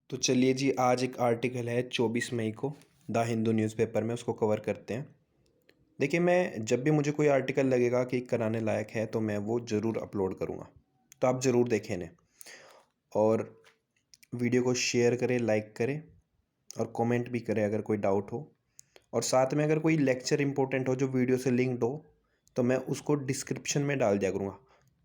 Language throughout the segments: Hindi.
तो चलिए जी, आज एक आर्टिकल है 24 मई को द हिंदू न्यूज़पेपर में, उसको कवर करते हैं। देखिए, मैं जब भी मुझे कोई आर्टिकल लगेगा कि कराने लायक है तो मैं वो ज़रूर अपलोड करूँगा। तो आप ज़रूर देखें इन्हें और वीडियो को शेयर करें, लाइक करें और कमेंट भी करें अगर कोई डाउट हो। और साथ में अगर कोई लेक्चर इंपॉर्टेंट हो जो वीडियो से लिंक्ड हो तो मैं उसको डिस्क्रिप्शन में डाल दिया करूँगा।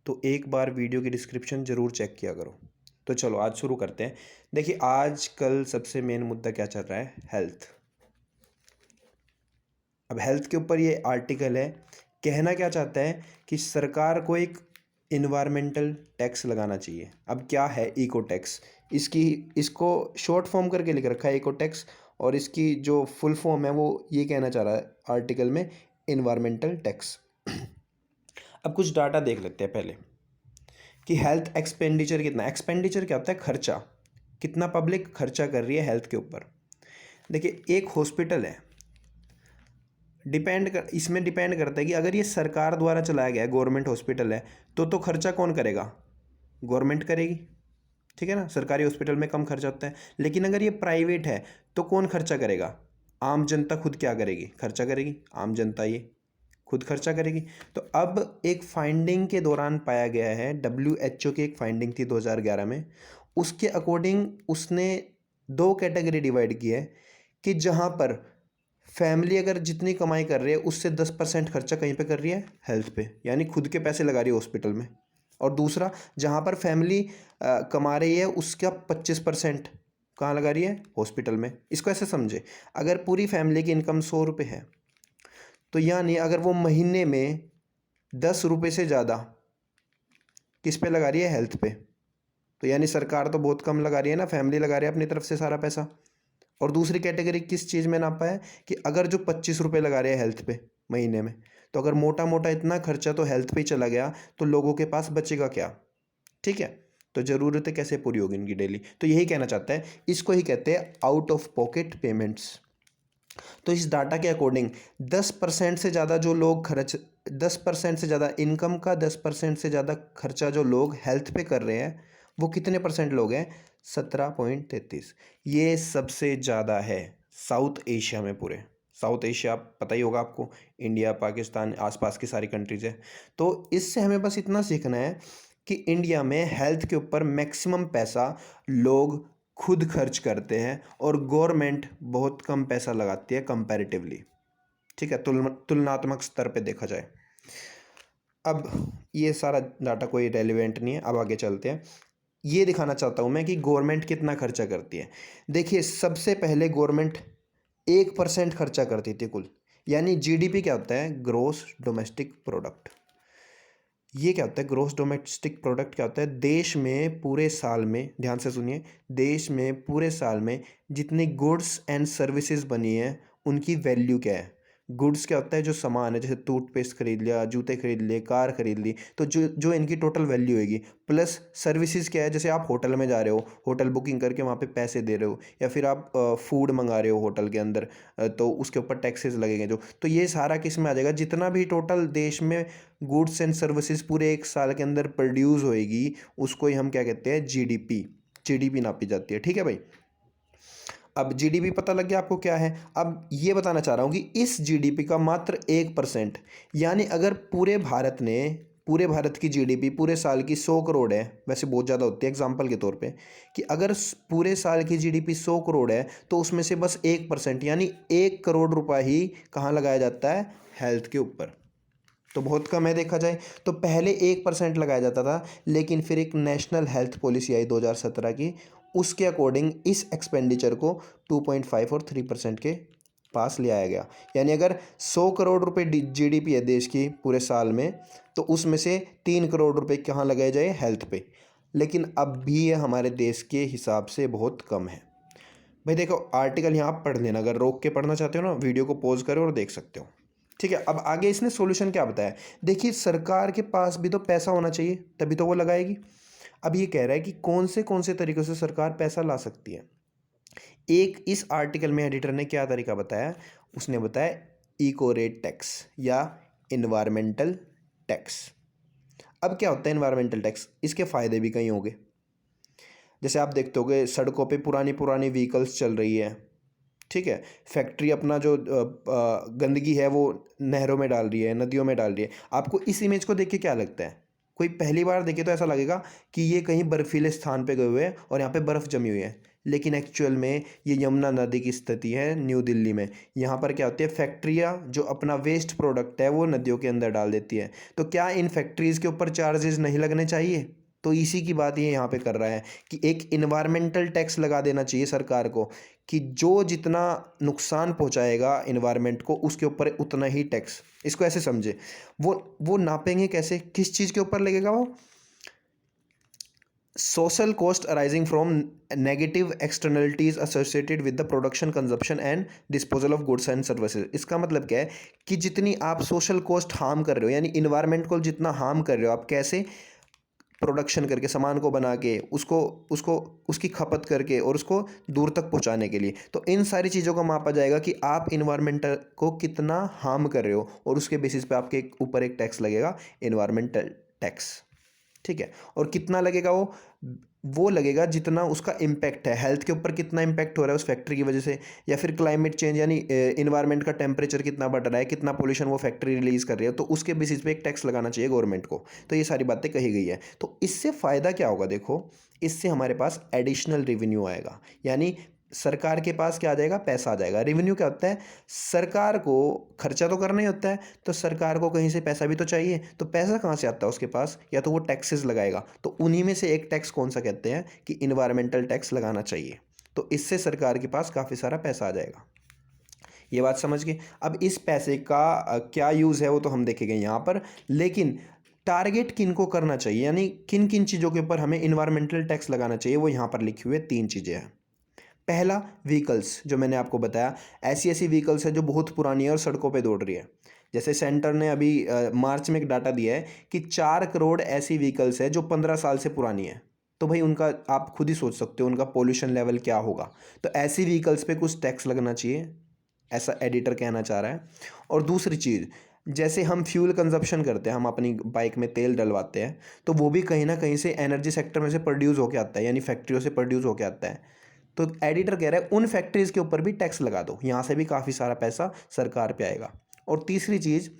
तो एक बार वीडियो की डिस्क्रिप्शन ज़रूर चेक किया करो। तो चलो आज शुरू करते हैं। देखिए, आज कल सबसे मेन मुद्दा क्या चल रहा है? हेल्थ। अब हेल्थ के ऊपर ये आर्टिकल है। कहना क्या चाहता है कि सरकार को एक इन्वायरमेंटल टैक्स लगाना चाहिए। अब क्या है इको टैक्स? इसकी इसको शॉर्ट फॉर्म करके लिख रखा है इको टैक्स, और इसकी जो फुल फॉर्म है वो ये कहना चाह रहा है आर्टिकल में, इन्वायरमेंटल टैक्स। अब कुछ डाटा देख लेते हैं पहले कि हेल्थ एक्सपेंडिचर कितना। एक्सपेंडिचर क्या होता है? खर्चा। कितना पब्लिक खर्चा कर रही है हेल्थ के ऊपर। देखिए, एक हॉस्पिटल है, इसमें डिपेंड करता है कि अगर ये सरकार द्वारा चलाया गया है, गवर्नमेंट हॉस्पिटल है, तो खर्चा कौन करेगा? गवर्नमेंट करेगी। ठीक है ना, सरकारी हॉस्पिटल में कम खर्चा होता है। लेकिन अगर ये प्राइवेट है तो कौन खर्चा करेगा? आम जनता खुद क्या करेगी? खर्चा करेगी। आम जनता ये खुद खर्चा करेगी। तो अब एक फाइंडिंग के दौरान पाया गया है, WHO की एक फाइंडिंग थी 2011 में, उसके अकॉर्डिंग उसने दो कैटेगरी डिवाइड की है कि जहाँ पर फैमिली अगर जितनी कमाई कर रही है उससे 10% खर्चा कहीं पे कर रही है? हेल्थ पे, यानी खुद के पैसे लगा रही है हॉस्पिटल में। और दूसरा, जहाँ पर फैमिली कमा रही है उसका 25% कहाँ लगा रही है? हॉस्पिटल में। इसको ऐसे समझे, अगर पूरी फैमिली की इनकम 100 रुपये है तो यानी अगर वो महीने में 10 रुपये से ज़्यादा किस पे लगा रही है? हेल्थ पे। तो यानी सरकार तो बहुत कम लगा रही है ना, फैमिली लगा रही है अपनी तरफ से सारा पैसा। और दूसरी कैटेगरी किस चीज़ में नापा है कि अगर जो 25 रुपये लगा रहे हैं हेल्थ पे महीने में, तो अगर मोटा मोटा इतना खर्चा तो हेल्थ पे ही चला गया तो लोगों के पास बचेगा क्या? ठीक है, तो ज़रूरतें कैसे पूरी होगी इनकी डेली? तो यही कहना चाहता है, इसको ही कहते हैं आउट ऑफ पॉकेट पेमेंट्स। तो इस डाटा के अकॉर्डिंग 10% से ज़्यादा जो लोग खर्च 10% से ज़्यादा इनकम का 10% से ज़्यादा खर्चा जो लोग हेल्थ पे कर रहे हैं, वो कितने परसेंट लोग हैं? 17.33। ये सबसे ज़्यादा है साउथ एशिया में। पूरे साउथ एशिया पता ही होगा आपको, इंडिया, पाकिस्तान, आसपास की सारी कंट्रीज़ है। तो इससे हमें बस इतना सीखना है कि इंडिया में हेल्थ के ऊपर मैक्सिमम पैसा लोग खुद खर्च करते हैं और गवर्नमेंट बहुत कम पैसा लगाती है कंपैरेटिवली। ठीक है, तुलनात्मक स्तर पे देखा जाए। अब ये सारा डाटा कोई रेलिवेंट नहीं है, अब आगे चलते हैं। ये दिखाना चाहता हूँ मैं कि गवर्नमेंट कितना खर्चा करती है। देखिए, सबसे पहले गवर्नमेंट 1% खर्चा करती थी कुल, यानी GDP क्या होता है? Gross domestic product. ये क्या होता है? ग्रोस डोमेस्टिक प्रोडक्ट क्या होता है? देश में पूरे साल में, ध्यान से सुनिए, देश में पूरे साल में जितनी गुड्स एंड सर्विसेज बनी है उनकी वैल्यू क्या है? गुड्स क्या होता है? जो सामान है, जैसे टूथपेस्ट खरीद लिया, जूते खरीद लिए, कार खरीद ली, तो जो इनकी टोटल वैल्यू होगी। प्लस सर्विसेज क्या है? जैसे आप होटल में जा रहे हो, होटल बुकिंग करके वहाँ पे पैसे दे रहे हो, या फिर आप फूड मंगा रहे हो होटल के अंदर, तो उसके ऊपर टैक्सेस लगेंगे जो, तो ये सारा किस में आ जाएगा? जितना भी टोटल देश में गुड्स एंड सर्विसेज पूरे एक साल के अंदर प्रोड्यूस होएगी, उसको ही हम क्या कहते हैं? जीडीपी नापी जाती है। ठीक है भाई, अब जीडीपी पता लग गया आपको क्या है। अब ये बताना चाह रहा हूँ कि इस जीडीपी का मात्र 1%, यानी अगर पूरे भारत की जीडीपी पूरे साल की 100 करोड़ है, वैसे बहुत ज़्यादा होती है एग्जाम्पल के तौर पे, कि अगर पूरे साल की जीडीपी 100 करोड़ है तो उसमें से बस 1% यानी 1 करोड़ रुपया ही कहाँ लगाया जाता है? हेल्थ के ऊपर। तो बहुत कम है देखा जाए तो। पहले 1% लगाया जाता था, लेकिन फिर एक नेशनल हेल्थ पॉलिसी आई 2017 की, उसके अकॉर्डिंग इस एक्सपेंडिचर को 2.5 और 3% के पास ले आया गया। यानी अगर 100 करोड़ रुपए जीडीपी है देश की पूरे साल में, तो उसमें से 3 करोड़ रुपए कहाँ लगाए जाए? हेल्थ पे। लेकिन अब भी ये हमारे देश के हिसाब से बहुत कम है। भाई देखो, आर्टिकल यहाँ आप पढ़ लेना, अगर रोक के पढ़ना चाहते हो ना, वीडियो को पॉज करो और देख सकते हो। ठीक है, अब आगे इसने सॉल्यूशन क्या बताया। देखिए, सरकार के पास भी तो पैसा होना चाहिए, तभी तो वो लगाएगी। अब ये कह रहा है कि कौन से तरीक़ों से सरकार पैसा ला सकती है। एक इस आर्टिकल में एडिटर ने क्या तरीका बताया, उसने बताया इको रेट टैक्स या इन्वायरमेंटल टैक्स। अब क्या होता है इन्वायरमेंटल टैक्स? इसके फ़ायदे भी कई होंगे। जैसे आप देखते होगे सड़कों पे पुरानी पुरानी व्हीकल्स चल रही है, ठीक है। फैक्ट्री अपना जो गंदगी है वो नहरों में डाल रही है, नदियों में डाल रही है। आपको इस इमेज को देख के क्या लगता है? कोई पहली बार देखे तो ऐसा लगेगा कि ये कहीं बर्फीले स्थान पे गए हुए हैं और यहाँ पे बर्फ़ जमी हुई है, लेकिन एक्चुअल में ये यमुना नदी की स्थिति है न्यू दिल्ली में। यहाँ पर क्या होती है, फैक्ट्रियाँ जो अपना वेस्ट प्रोडक्ट है वो नदियों के अंदर डाल देती है। तो क्या इन फैक्ट्रीज़ के ऊपर चार्जेस नहीं लगने चाहिए? तो इसी की बात ये यहाँ पे कर रहा है कि एक इन्वायरमेंटल टैक्स लगा देना चाहिए सरकार को, कि जो जितना नुकसान पहुँचाएगा इन्वायरमेंट को उसके ऊपर उतना ही टैक्स। इसको ऐसे समझे, वो नापेंगे कैसे, किस चीज़ के ऊपर लगेगा वो? Social cost arising from negative externalities associated with the production consumption and disposal of goods and services. इसका मतलब क्या है कि जितनी आप सोशल कॉस्ट हार्म कर रहे हो, यानी इन्वायरमेंट को जितना हार्म कर रहे हो आप, कैसे प्रोडक्शन करके सामान को बना के उसको उसको उसकी खपत करके और उसको दूर तक पहुंचाने के लिए, तो इन सारी चीज़ों को मापा जाएगा कि आप इन्वायरमेंट को कितना हार्म कर रहे हो, और उसके बेसिस पे आपके ऊपर एक टैक्स लगेगा, इन्वायरमेंटल टैक्स, ठीक है। और कितना लगेगा वो लगेगा जितना उसका इम्पैक्ट है, हेल्थ के ऊपर कितना इम्पैक्ट हो रहा है उस फैक्ट्री की वजह से, या फिर क्लाइमेट चेंज यानी इन्वायरमेंट का टेम्परेचर कितना बढ़ रहा है, कितना पोल्यूशन वो फैक्ट्री रिलीज़ कर रही है, तो उसके बेसिस पे एक टैक्स लगाना चाहिए गवर्नमेंट को। तो ये सारी बातें कही गई है। तो इससे फ़ायदा क्या होगा, देखो इससे हमारे पास एडिशनल रेवेन्यू आएगा, यानी सरकार के पास क्या आ जाएगा, पैसा आ जाएगा। रेवेन्यू क्या होता है, सरकार को खर्चा तो करना ही होता है, तो सरकार को कहीं से पैसा भी तो चाहिए, तो पैसा कहाँ से आता है उसके पास, या तो वो टैक्सेस लगाएगा। तो उन्हीं में से एक टैक्स कौन सा कहते हैं कि इन्वायरमेंटल टैक्स लगाना चाहिए। तो इससे सरकार के पास काफ़ी सारा पैसा आ जाएगा। ये बात समझ गए। अब इस पैसे का क्या यूज़ है वो तो हम देखेंगे यहाँ पर, लेकिन टारगेट किन को करना चाहिए, यानी किन किन चीज़ों के ऊपर हमें इन्वायरमेंटल टैक्स लगाना चाहिए, वो यहाँ पर लिखी हुई 3 चीज़ें हैं। पहला, व्हीकल्स, जो मैंने आपको बताया, ऐसी ऐसी व्हीकल्स है जो बहुत पुरानी है और सड़कों पे दौड़ रही है। जैसे सेंटर ने अभी मार्च में एक डाटा दिया है कि 4 करोड़ ऐसी व्हीकल्स है जो 15 साल से पुरानी है। तो भाई उनका आप खुद ही सोच सकते हो उनका पोल्यूशन लेवल क्या होगा। तो ऐसी व्हीकल्स पे कुछ टैक्स लगना चाहिए, ऐसा एडिटर कहना चाह रहा है। और दूसरी चीज़, जैसे हम फ्यूल कंजप्शन करते हैं, हम अपनी बाइक में तेल डलवाते हैं, तो वो भी कहीं ना कहीं से एनर्जी सेक्टर में से प्रोड्यूस होकर आता है, यानी फैक्ट्रियों से प्रोड्यूस होकर आता है। तो एडिटर कह रहा है उन फैक्ट्रीज़ के ऊपर भी टैक्स लगा दो, यहाँ से भी काफ़ी सारा पैसा सरकार पे आएगा। और तीसरी चीज़,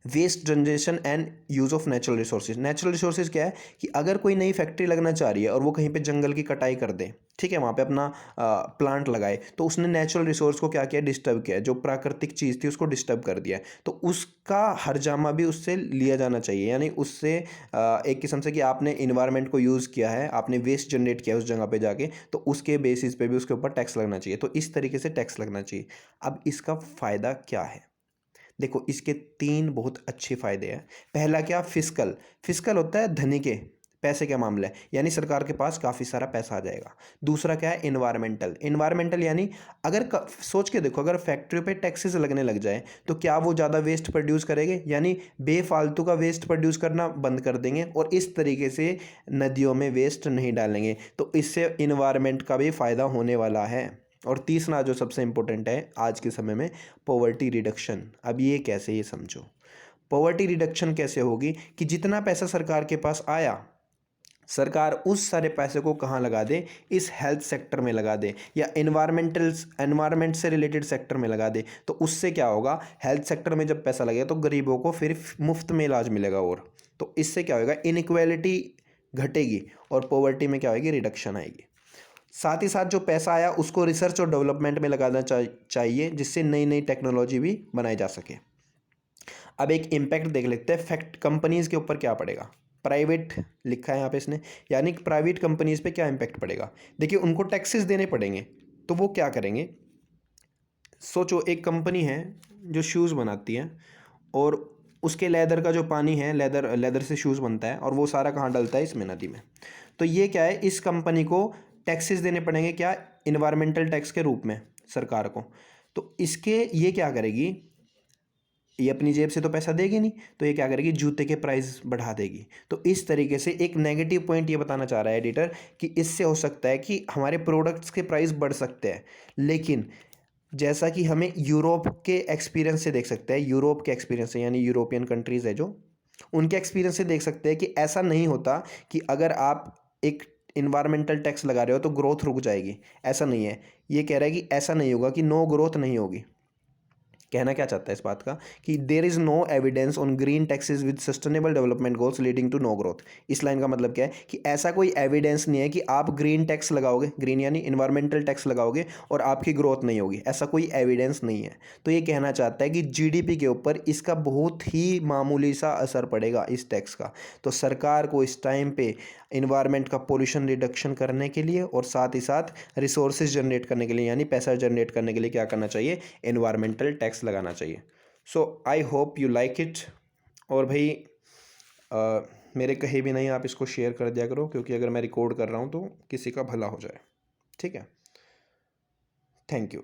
waste generation and use of natural resources. Natural resources क्या है कि अगर कोई नई फैक्ट्री लगना चाह रही है और वो कहीं पे जंगल की कटाई कर दे, ठीक है, वहाँ पे अपना प्लांट लगाए, तो उसने नेचुरल रिसोर्स को क्या किया, डिस्टर्ब किया, जो प्राकृतिक चीज़ थी उसको डिस्टर्ब कर दिया है। तो उसका हरजामा भी उससे लिया जाना चाहिए, यानी उससे एक किस्म से कि आपने इन्वायरमेंट को यूज़ किया है, आपने वेस्ट जनरेट किया उस जगह पे जाके, तो उसके बेसिस पे भी उसके ऊपर टैक्स लगना चाहिए। तो इस तरीके से टैक्स लगना चाहिए। अब इसका फ़ायदा क्या है, देखो इसके 3 बहुत अच्छे फ़ायदे हैं। पहला क्या, फिस्कल। फिस्कल होता है धनी के पैसे का मामला है, यानी सरकार के पास काफ़ी सारा पैसा आ जाएगा। दूसरा क्या है, इन्वायरमेंटल। इन्वायरमेंटल यानी अगर सोच के देखो, अगर फैक्ट्रियों पे टैक्सेस लगने लग जाए तो क्या वो ज़्यादा वेस्ट प्रोड्यूस करेंगे, यानी बेफालतू का वेस्ट प्रोड्यूस करना बंद कर देंगे और इस तरीके से नदियों में वेस्ट नहीं डालेंगे। तो इससे इन्वायरमेंट का भी फ़ायदा होने वाला है। और तीसरा जो सबसे इम्पोर्टेंट है आज के समय में, पॉवर्टी रिडक्शन। अब ये कैसे, ये समझो। पॉवर्टी रिडक्शन कैसे होगी कि जितना पैसा सरकार के पास आया, सरकार उस सारे पैसे को कहाँ लगा दे, इस हेल्थ सेक्टर में लगा दे या एनवायरमेंट से रिलेटेड सेक्टर में लगा दे। तो उससे क्या होगा, हेल्थ सेक्टर में जब पैसा लगेगा तो गरीबों को फिर मुफ्त में इलाज मिलेगा, और तो इससे क्या होगा, इनइक्वालिटी घटेगी और पॉवर्टी में क्या होगी, रिडक्शन आएगी। साथ ही साथ जो पैसा आया उसको रिसर्च और डेवलपमेंट में लगाना चाहिए, जिससे नई नई टेक्नोलॉजी भी बनाई जा सके। अब एक इम्पैक्ट देख लेते हैं, फैक्ट कंपनीज़ के ऊपर क्या पड़ेगा। प्राइवेट लिखा है यहाँ पे इसने, यानी प्राइवेट कंपनीज़ पे क्या इम्पैक्ट पड़ेगा। देखिए उनको टैक्सेस देने पड़ेंगे, तो वो क्या करेंगे, सोचो एक कंपनी है जो शूज़ बनाती है, और उसके लेदर का जो पानी है, लेदर से शूज़ बनता है, और वो सारा कहाँ डलता है, इसमें नदी में। तो ये क्या है, इस कंपनी को टैक्सेस देने पड़ेंगे, क्या, इन्वायरमेंटल टैक्स के रूप में सरकार को। तो इसके ये क्या करेगी, ये अपनी जेब से तो पैसा देगी नहीं, तो ये क्या करेगी, जूते के प्राइस बढ़ा देगी। तो इस तरीके से एक नेगेटिव पॉइंट ये बताना चाह रहा है एडिटर कि इससे हो सकता है कि हमारे प्रोडक्ट्स के प्राइस बढ़ सकते हैं। लेकिन जैसा कि हमें यूरोप के एक्सपीरियंस से देख सकते हैं, यूरोप के एक्सपीरियंस से, यानी यूरोपियन कंट्रीज़ है जो, उनके एक्सपीरियंस से देख सकते हैं कि ऐसा नहीं होता कि अगर आप एक इन्वायरमेंटल टैक्स लगा रहे हो तो ग्रोथ रुक जाएगी, ऐसा नहीं है। ये कह रहा है कि ऐसा नहीं होगा कि नो ग्रोथ नहीं होगी। कहना क्या चाहता है इस बात का कि there is no evidence on green taxes with sustainable development goals leading to no growth. इस लाइन का मतलब क्या है कि ऐसा कोई एविडेंस नहीं है कि आप ग्रीन टैक्स लगाओगे, ग्रीन यानी इन्वायरमेंटल टैक्स लगाओगे और आपकी ग्रोथ नहीं होगी, ऐसा कोई एविडेंस नहीं है। तो ये कहना चाहता है कि जीडीपी के ऊपर इसका बहुत ही मामूली सा असर पड़ेगा इस टैक्स का। तो सरकार को इस टाइम पे इन्वायरमेंट का पोल्यूशन रिडक्शन करने के लिए और साथ ही साथ रिसोर्सेज जनरेट करने के लिए यानी पैसा जनरेट करने के लिए क्या करना चाहिए, इन्वायरमेंटल टैक्स लगाना चाहिए। So I hope you like it. और भाई मेरे कहे भी नहीं आप इसको शेयर कर दिया करो, क्योंकि अगर मैं रिकॉर्ड कर रहा हूँ तो किसी का भला हो जाए। ठीक है, थैंक यू।